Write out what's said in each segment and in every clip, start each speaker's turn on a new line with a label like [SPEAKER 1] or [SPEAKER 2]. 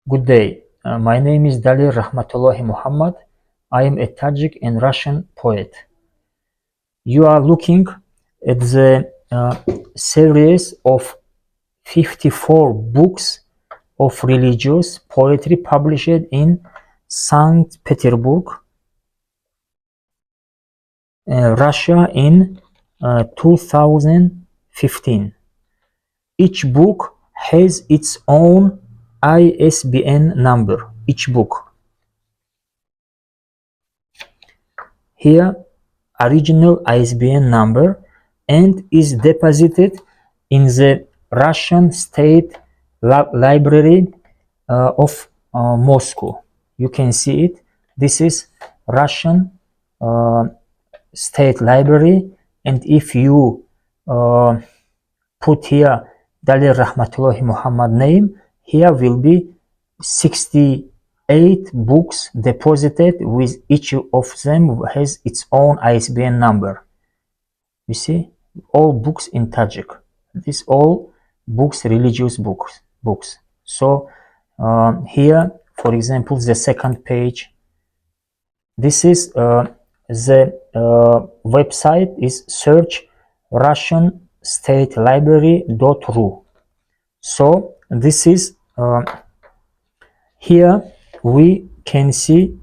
[SPEAKER 1] Good day. My name is Dalil Rahmatullahi Muhammad. I am a Tajik and Russian poet. You are looking at the series of 54 books of religious poetry published in St. Petersburg, Russia in 2015. Each book has its own ISBN number, each book. Here, original ISBN number, and is deposited in the Russian State Library of Moscow. You can see it. This is Russian State Library, and if you put here Dalil Rahmatullahi Muhammad name, here will be 68 books deposited, with each of them has its own ISBN number. You see, all books in Tajik. These all books, religious books. So here, for example, the second page. This is the website is search Russian State Library.ru. So this is here we can see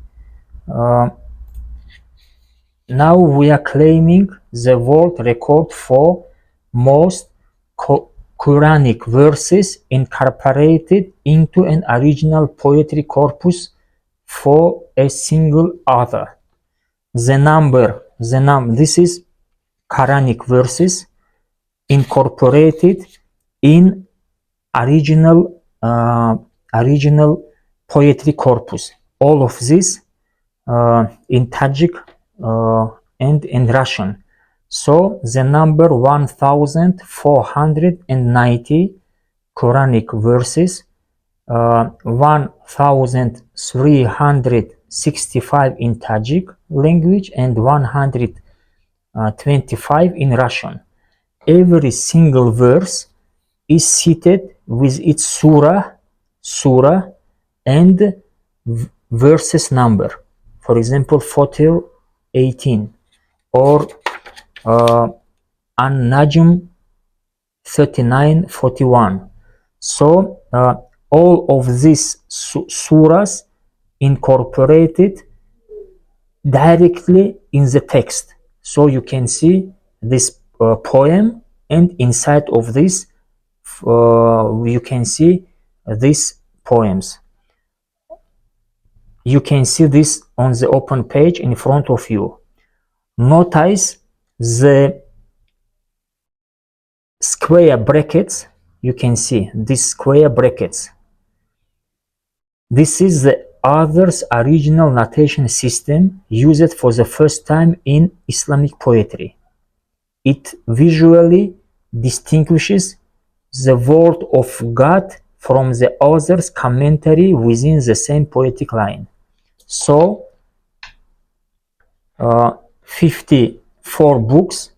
[SPEAKER 1] now we are claiming the world record for most Quranic verses incorporated into an original poetry corpus for a single author. This is Quranic verses incorporated in original poetry corpus. All of this in Tajik and in Russian. So the number 1490 Quranic verses, 1365 in Tajik language, and 125 in Russian. Every single verse is seated with its surah and verses number. For example, Fatir 18 or An-Najm 39:41. So all of these surahs incorporated directly in the text. So you can see this poem, and inside of this you can see these poems. You can see this on the open page in front of you. Notice the square brackets. You can see these square brackets. This is the author's original notation system used for the first time in Islamic poetry. It visually distinguishes the word of God from the author's commentary within the same poetic line. So 54 books,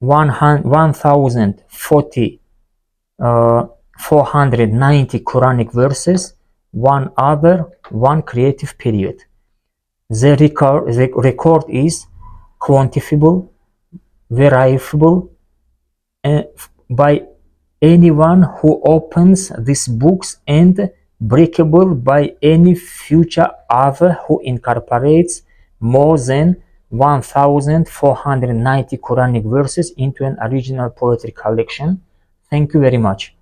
[SPEAKER 1] 490 Quranic verses, one other, one creative period. The record is quantifiable, verifiable by anyone who opens these books, and breakable by any future author who incorporates more than 1490 Quranic verses into an original poetry collection. Thank you very much.